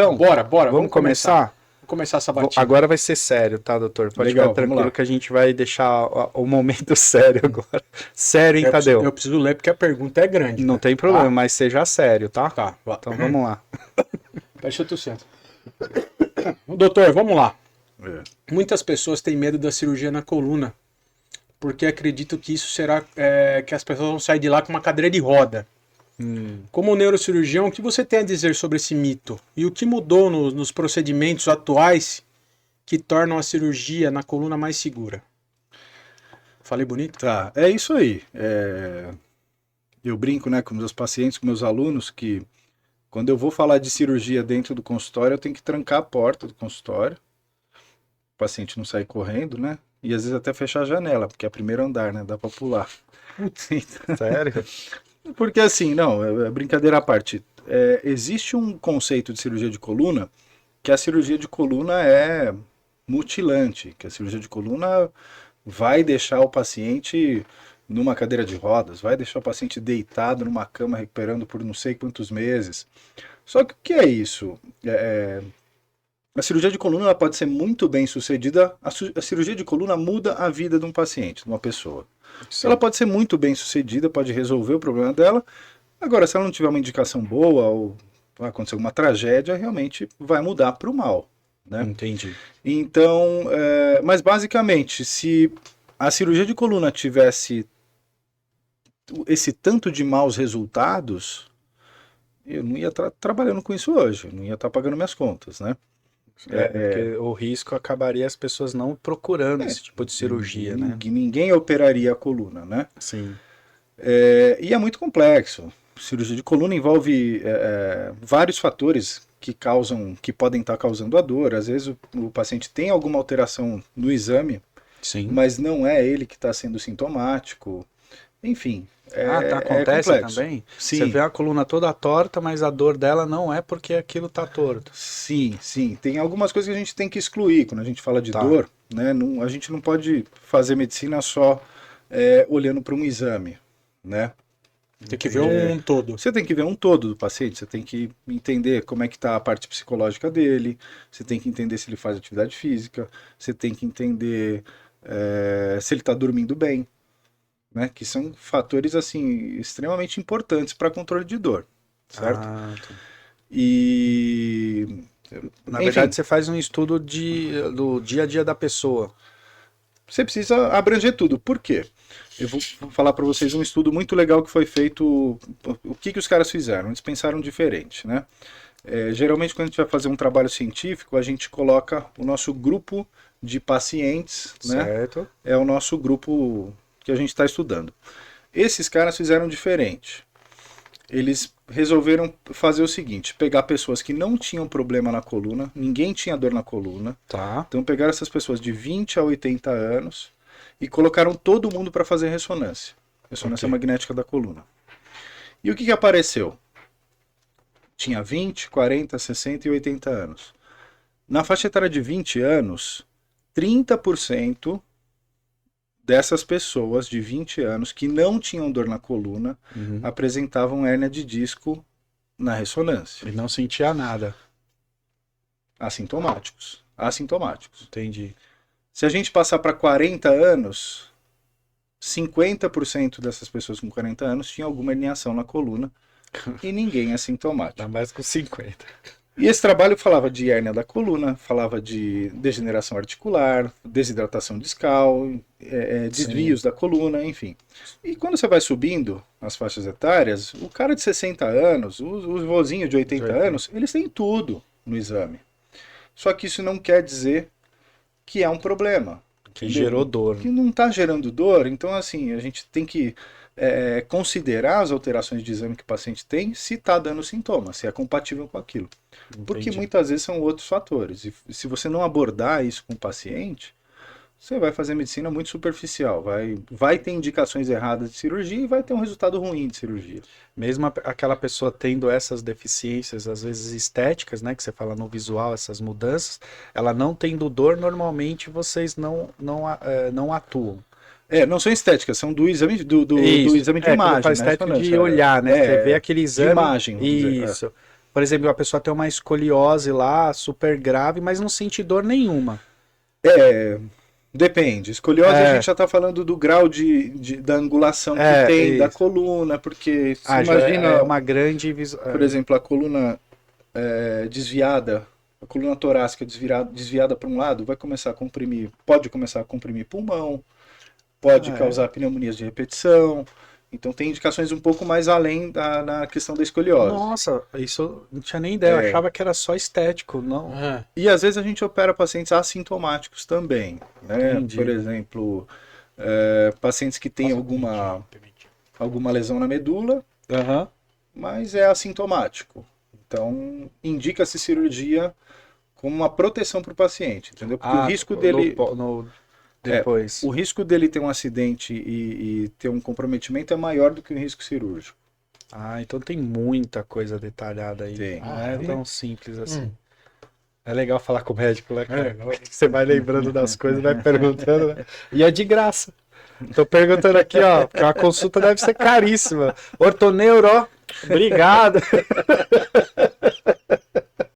Então, Bora, vamos começar? Vamos começar essa batida. Agora vai ser sério, tá, doutor? Pode Legal, ficar tranquilo que a gente vai deixar o momento sério agora. Sério, hein, Tadeu? Eu preciso ler porque a pergunta é grande. Não tem problema, mas seja sério, tá? Tá, vá. Então vamos lá. Deixa eu tossir. Doutor, vamos lá. É. Muitas pessoas têm medo da cirurgia na coluna, porque acreditam que isso será que as pessoas vão sair de lá com uma cadeira de roda. Como neurocirurgião, o que você tem a dizer sobre esse mito? E o que mudou nos procedimentos atuais que tornam a cirurgia na coluna mais segura? Falei bonito? Tá, é isso aí. Eu brinco, né, com meus pacientes, com meus alunos, que quando eu vou falar de cirurgia dentro do consultório, eu tenho que trancar a porta do consultório, o paciente não sair correndo, né? E às vezes até fechar a janela, porque é o primeiro andar, né? Dá pra pular. Sério? Porque assim, não, é brincadeira à parte. Existe um conceito de cirurgia de coluna, que a cirurgia de coluna é mutilante, que a cirurgia de coluna vai deixar o paciente numa cadeira de rodas, vai deixar o paciente deitado numa cama recuperando por não sei quantos meses. Só que o que é isso? A cirurgia de coluna ela pode ser muito bem sucedida. A cirurgia de coluna muda a vida de um paciente, de uma pessoa. Sim. Ela pode ser muito bem sucedida, pode resolver o problema dela. Agora, se ela não tiver uma indicação boa ou acontecer alguma tragédia, realmente vai mudar para o mal, né? Entendi. Então, mas basicamente, se a cirurgia de coluna tivesse esse tanto de maus resultados, eu não ia estar trabalhando com isso hoje, eu não ia estar pagando minhas contas, né? Porque o risco acabaria as pessoas não procurando esse tipo de cirurgia, né? Ninguém operaria a coluna, né? Sim. E é muito complexo. Cirurgia de coluna envolve vários fatores que podem estar causando a dor. Às vezes o paciente tem alguma alteração no exame, Sim. mas não é ele que está sendo sintomático. Enfim, acontece complexo. também? Sim. Você vê a coluna toda torta, mas a dor dela não é porque aquilo tá torto. Sim, sim. Tem algumas coisas que a gente tem que excluir quando a gente fala de Tá. dor, né? A gente não pode fazer medicina só olhando para um exame, né? Tem que ver um todo. Você tem que ver um todo do paciente, você tem que entender como é que está a parte psicológica dele, você tem que entender se ele faz atividade física, você tem que entender se ele está dormindo bem, né? Que são fatores assim extremamente importantes para controle de dor, certo? Tá. E Na enfim, verdade, você faz um estudo do dia a dia da pessoa. você precisa abranger tudo. Por quê? Eu vou falar para vocês um estudo muito legal que foi feito. O que os caras fizeram? Eles pensaram diferente, né? Geralmente, quando a gente vai fazer um trabalho científico, a gente coloca o nosso grupo de pacientes, né? Certo. É o nosso grupo que a gente está estudando. Esses caras fizeram diferente. Eles resolveram fazer o seguinte: pegar pessoas que não tinham problema na coluna, ninguém tinha dor na coluna. Tá. Então pegaram essas pessoas de 20 a 80 anos e colocaram todo mundo para fazer ressonância magnética da coluna. E o que apareceu? Tinha 20, 40, 60 e 80 anos. Na faixa etária de 20 anos, 30% dessas pessoas de 20 anos que não tinham dor na coluna apresentavam hérnia de disco na ressonância. E não sentia nada. Assintomáticos. Entendi. Se a gente passar para 40 anos, 50% dessas pessoas com 40 anos tinham alguma herniação na coluna e ninguém assintomático. Dá mais com 50. E esse trabalho falava de hérnia da coluna, falava de degeneração articular, desidratação discal, desvios da coluna, enfim. E quando você vai subindo as faixas etárias, o cara de 60 anos, os vozinhos de 80 anos, eles têm tudo no exame. Só que isso não quer dizer que é um problema. Que entendeu? gerou dor. Que não está gerando dor, então assim, a gente tem que considerar as alterações de exame que o paciente tem, se está dando sintoma, se é compatível com aquilo. Porque Entendi. muitas vezes são outros fatores. E se você não abordar isso com o paciente, você vai fazer medicina muito superficial. Vai ter indicações erradas de cirurgia e vai ter um resultado ruim de cirurgia. Mesmo aquela pessoa tendo essas deficiências, às vezes estéticas, né, que você fala no visual, essas mudanças, ela não tendo dor, normalmente vocês não atuam. Não são estéticas, são do exame, do exame de imagem. Faz né? estética de olhar, né? Você vê aquele exame. De imagem. vamos dizer. Isso. Por exemplo, a pessoa tem uma escoliose lá, super grave, mas não sente dor nenhuma. Depende. Escoliose a gente já está falando do grau da angulação que tem da coluna, porque você imagina é uma grande por exemplo, a coluna desviada, a coluna torácica desviada para um lado, vai começar a comprimir, pode começar a comprimir pulmão, pode causar pneumonias de repetição. Então tem indicações um pouco mais além na questão da escoliose. Nossa, isso eu não tinha nem ideia, eu achava que era só estético, não. E às vezes a gente opera pacientes assintomáticos também, né? Por exemplo, pacientes que têm alguma lesão na medula, mas é assintomático. Então indica-se cirurgia como uma proteção para o paciente, entendeu? Porque o risco dele... Depois. O risco dele ter um acidente e ter um comprometimento é maior do que o risco cirúrgico. Então tem muita coisa detalhada aí. Tem. Não é tão simples assim. É legal falar com o médico, né, cara? Você vai lembrando das coisas, vai perguntando, né? E é de graça. Tô perguntando aqui, ó, porque a consulta deve ser caríssima. Ortoneuro, ó, obrigado.